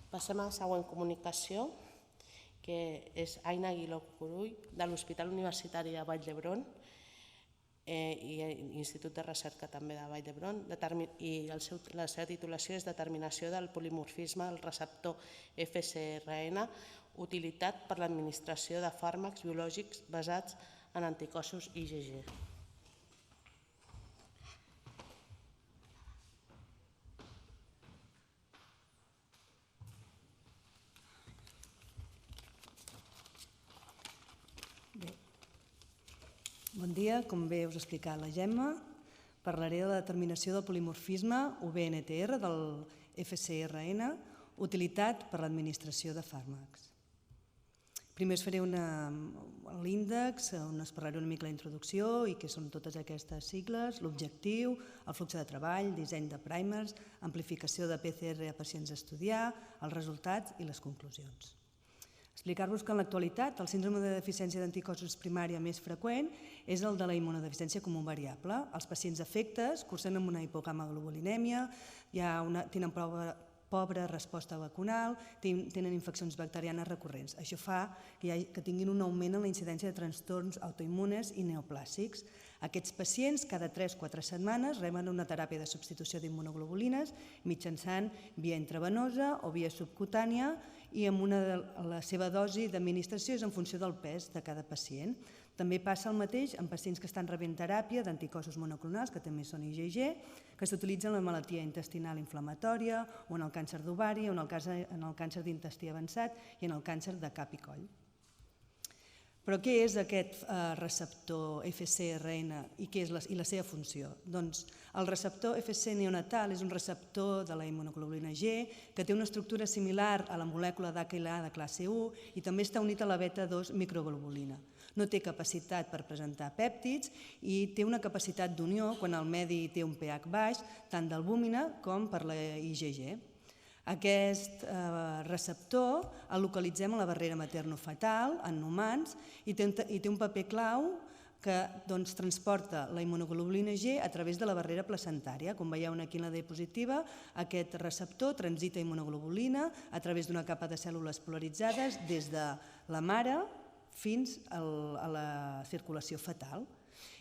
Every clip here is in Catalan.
Passem a la següent comunicació, que és Aina Aguiló Curull, de l'Hospital Universitari de Vall d'Hebron i Institut de Recerca també de Vall d'Hebron, i la seva titulació és Determinació del polimorfisme del receptor FcRn, utilitat per l'administració de fàrmacs biològics basats en anticossos IgG. Bon dia, com bé us ha explicat la Gemma, parlaré de la determinació del polimorfisme UBNTR del FcRn, utilitat per l'administració de fàrmacs. Primer us faré l'índex, on us parlaré una mica la introducció i què són totes aquestes sigles, l'objectiu, el flux de treball, disseny de primers, amplificació de PCR a pacients a estudiar, els resultats i les conclusions. Explicar-vos que en l'actualitat el síndrome de deficiència d'anticossos primària més freqüent és el de la immunodeficiència comú variable. Els pacients afectes cursen amb una hipogamaglobulinèmia, tenen pobra resposta vacunal, tenen infeccions bacterianes recurrents. Això fa que tinguin un augment en la incidència de trastorns autoimmunes i neoplàsics. Aquests pacients cada 3-4 setmanes reben una teràpia de substitució d'immunoglobulines mitjançant via intravenosa o via subcutània i la seva dosi d'administració és en funció del pes de cada pacient. També passa el mateix en pacients que estan rebent teràpia d'anticossos monoclonals, que també són IgG, que s'utilitzen en la malaltia intestinal inflamatòria o en el càncer d'ovari o en el càncer d'intestí avançat i en el càncer de cap i coll. Però què és aquest receptor FcRn i la seva funció? Doncs el receptor Fc neonatal és un receptor de la immunoglobulina G que té una estructura similar a la molècula d'HLA de classe 1 i també està unit a la beta-2 microglobulina. No té capacitat per presentar pèptids i té una capacitat d'unió quan el medi té un pH baix, tant d'albúmina com per la IgG. Aquest receptor el localitzem a la barrera maternofetal en humans i té un paper clau que transporta la immunoglobulina G a través de la barrera placentària. Com veieu aquí en la diapositiva, aquest receptor transita immunoglobulina a través d'una capa de cèl·lules polaritzades des de la mare fins a la circulació fetal.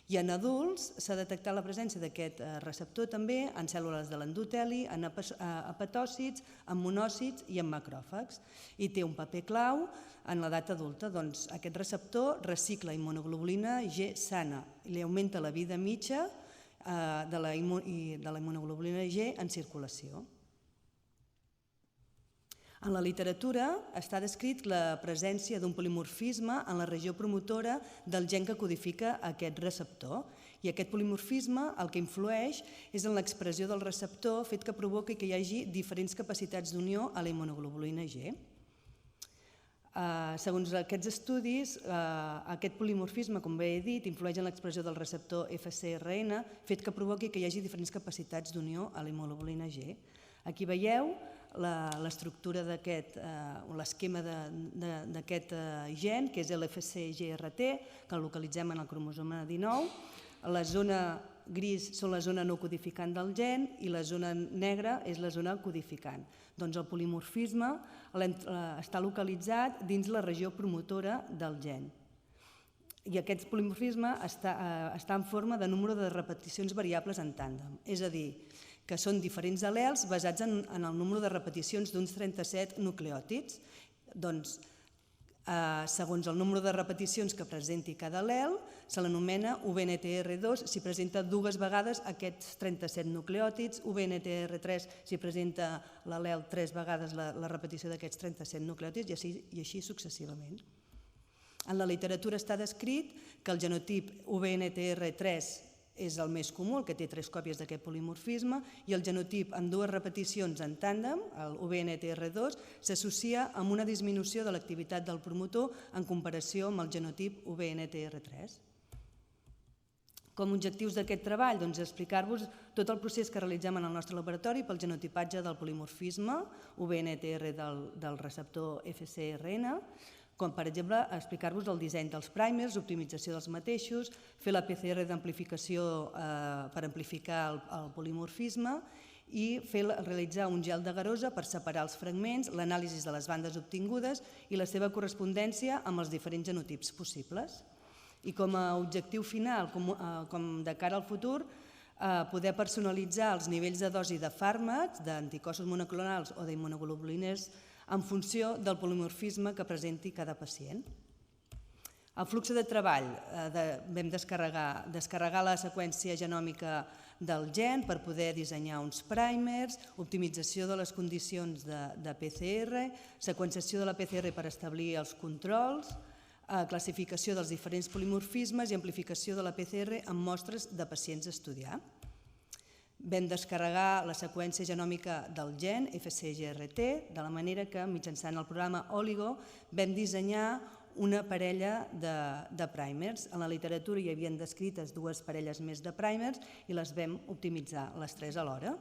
I en adults s'ha detectat la presència d'aquest receptor també en cèl·lules de l'endoteli, en hepatòcits, en monòcits i en macròfags. I té un paper clau en l'edat adulta. Aquest receptor recicla immunoglobulina G sana i li augmenta la vida mitja de la immunoglobulina G en circulació. En la literatura està descrit la presència d'un polimorfisme en la regió promotora del gen que codifica aquest receptor i aquest polimorfisme el que influeix és en l'expressió del receptor fet que provoca que hi hagi diferents capacitats d'unió a la immunoglobulina G. Segons aquests estudis, aquest polimorfisme, com bé he dit, influeix en l'expressió del receptor FcRn fet que provoqui que hi hagi diferents capacitats d'unió a la immunoglobulina G. Aquí veieu l'estructura l'esquema d'aquest gen, que és l'FcGRT, que el localitzem en el cromosoma 19. La zona gris són la zona no codificant del gen i la zona negra és la zona codificant. Doncs el polimorfisme està localitzat dins la regió promotora del gen. I aquest polimorfisme està en forma de número de repeticions variables en tàndem, és a dir, que són diferents al·lels basats en el número de repeticions d'uns 37 nucleòtids. Doncs, segons el número de repeticions que presenti cada al·lel, se l'anomena UBNTR2 si presenta dues vegades aquests 37 nucleòtids, UBNTR3 si presenta l'al·lel 3 vegades la repetició d'aquests 37 nucleòtids i així successivament. En la literatura està descrit que el genotip UBNTR3 és el més comú, el que té 3 còpies d'aquest polimorfisme, i el genotip amb 2 repeticions en tàndem, el UBNTR2, s'associa amb una disminució de l'activitat del promotor en comparació amb el genotip UBNTR3. Com a objectius d'aquest treball, explicar-vos tot el procés que realitzem en el nostre laboratori pel genotipatge del polimorfisme UBNTR del receptor FcRn, com per exemple explicar-vos el disseny dels primers, l'optimització dels mateixos, fer la PCR d'amplificació per amplificar el polimorfisme i realitzar un gel d'agarosa per separar els fragments, l'anàlisi de les bandes obtingudes i la seva correspondència amb els diferents genotips possibles. I com a objectiu final, com de cara al futur, poder personalitzar els nivells de dosi de fàrmacs, d'anticossos monoclonals o d'immunoglobulines en funció del polimorfisme que presenti cada pacient. El flux de treball, vam descarregar la seqüència genòmica del gen per poder dissenyar uns primers, optimització de les condicions de PCR, seqüenciació de la PCR per establir els controls, classificació dels diferents polimorfismes i amplificació de la PCR amb mostres de pacients a estudiar. Vam descarregar la seqüència genòmica del gen FCGRT, de la manera que mitjançant el programa Oligo vam dissenyar una parella de primers. En la literatura hi havien descrites 2 parelles més de primers i les vam optimitzar les 3 alhora.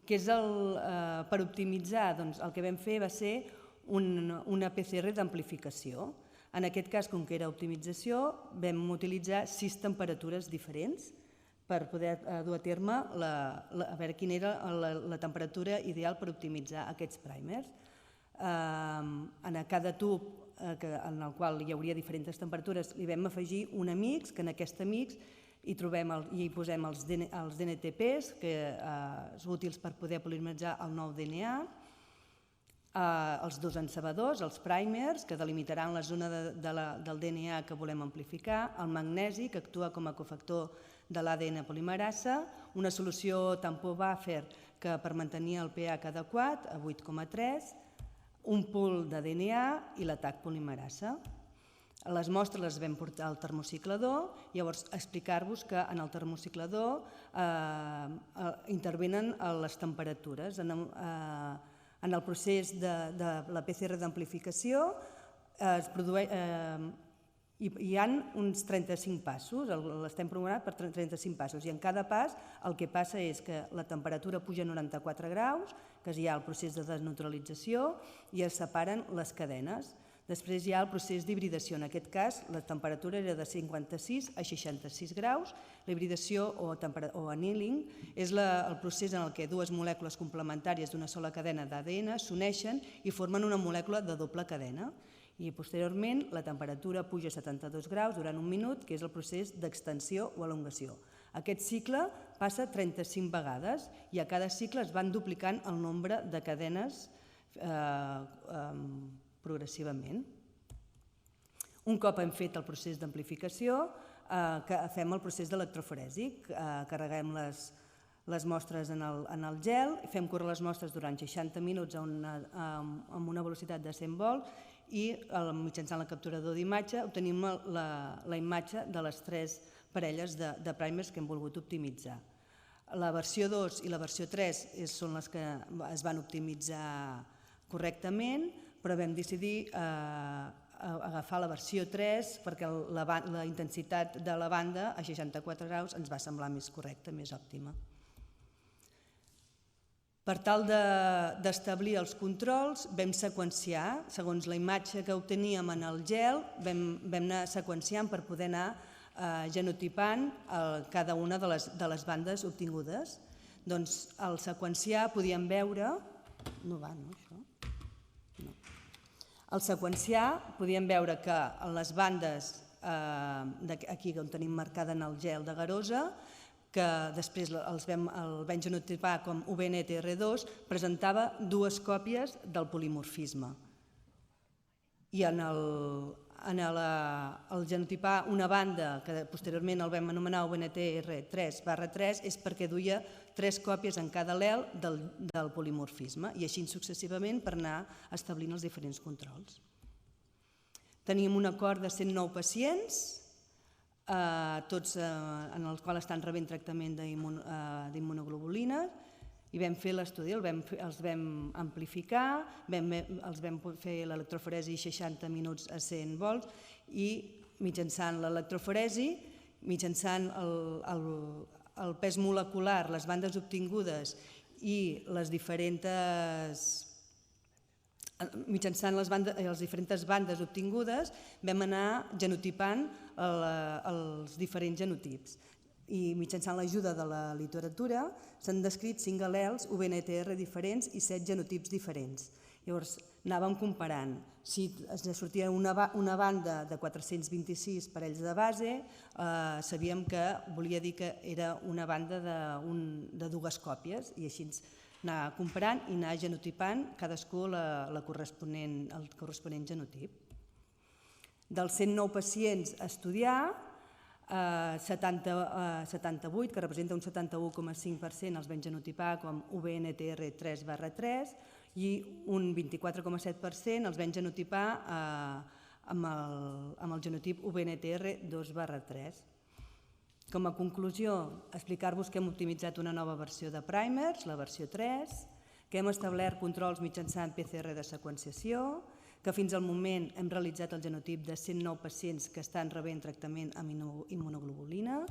Per optimitzar, el que vam fer va ser una PCR d'amplificació. En aquest cas, com que era optimització, vam utilitzar 6 temperatures diferents per poder dur a terme a veure quina era la temperatura ideal per optimitzar aquests primers. En cada tub en el qual hi hauria diferents temperatures li vam afegir un amix, que en aquest amix hi posem els DNTPs, que són útils per poder polimeritzar el nou DNA, els 2 encebadors, els primers, que delimitaran la zona del DNA que volem amplificar, el magnesi, que actua com a cofactor de l'ADN polimerasa, una solució tampó buffer que per mantenir el pH adequat a 8,3, un pool de DNA i l'atac polimerasa. Les mostres les vam portar al termociclador, llavors explicar-vos que en el termociclador intervenen les temperatures. En el procés de la PCR d'amplificació hi ha uns 35 passos, l'estem programant per 35 passos, i en cada pas el que passa és que la temperatura puja a 94 graus, que hi ha el procés de desneutralització i es separen les cadenes. Després hi ha el procés d'hibridació. En aquest cas, la temperatura era de 56 a 66 graus. La hibridació o annealing és el procés en què 2 molècules complementàries d'una sola cadena d'ADN s'uneixen i formen una molècula de doble cadena. I posteriorment la temperatura puja a 72 graus durant un minut, que és el procés d'extensió o elongació. Aquest cicle passa 35 vegades i a cada cicle es van duplicant el nombre de cadenes progressivament. Un cop hem fet el procés d'amplificació, fem el procés d'electroforèsic. Carreguem les mostres en el gel, fem córrer les mostres durant 60 minuts amb una velocitat de 100 volts i mitjançant el capturador d'imatge obtenim la imatge de les 3 parelles de primers que hem volgut optimitzar. La versió 2 i la versió 3 són les que es van optimitzar correctament, però vam decidir agafar la versió 3 perquè la intensitat de la banda a 64 graus ens va semblar més correcta, més òptima. Per tal d'establir els controls, vam seqüenciar, segons la imatge que obteníem en el gel, vam anar seqüenciant per poder anar genotipant cada una de les bandes obtingudes. Doncs al seqüenciar podíem veure... No va, no, això? No. Al seqüenciar podíem veure que en les bandes, aquí on tenim marcada en el gel d'agarosa, que després el vam genotipar com UBNTR2, presentava 2 còpies del polimorfisme. I en el genotipar una banda, que posteriorment el vam anomenar UBNTR3/3, és perquè duia 3 còpies en cada al·lel del polimorfisme, i així successivament per anar establint els diferents controls. Teníem un acord de 109 pacients, tots en els quals estan rebent tractament d'immunoglobulines, i vam fer l'estudi, els vam amplificar, els vam fer l'electroforesi 60 minuts a 100 volts i mitjançant l'electroforesi, mitjançant el pes molecular, les bandes obtingudes i les diferents... Mitjançant les diferents bandes obtingudes vam anar genotipant els diferents genotips. i mitjançant l'ajuda de la literatura s'han descrit 5 al·lels UBNTR diferents i 7 genotips diferents. Llavors anàvem comparant. Si es sortia una banda de 426 parells de base, sabíem que volia dir que era una banda de 2 còpies i així anar comparant i anar genotipant cadascú el corresponent genotip. Dels 109 pacients a estudiar, 78, que representa un 71,5%, els vam genotipar com UBNTR 3/3 i un 24,7% els vam genotipar amb el genotip UBNTR 2/3. Com a conclusió, explicar-vos que hem optimitzat una nova versió de Primers, la versió 3, que hem establert controls mitjançant PCR de seqüenciació, que fins al moment hem realitzat el genotip de 109 pacients que estan rebent tractament amb immunoglobulina,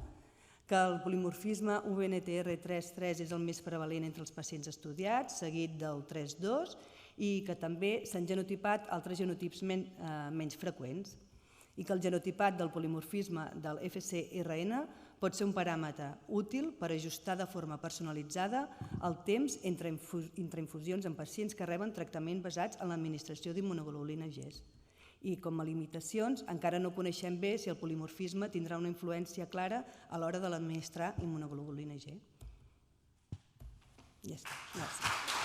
que el polimorfisme UBNTR 3/3 és el més prevalent entre els pacients estudiats, seguit del 3/2, i que també s'han genotipat altres genotips menys freqüents, i que el genotipat del polimorfisme del FcRn pot ser un paràmetre útil per ajustar de forma personalitzada el temps entre infusions en pacients que reben tractament basats en l'administració d'immunoglobulina G. I com a limitacions, encara no coneixem bé si el polimorfisme tindrà una influència clara a l'hora de l'administrar immunoglobulina G. Ja està. Gràcies.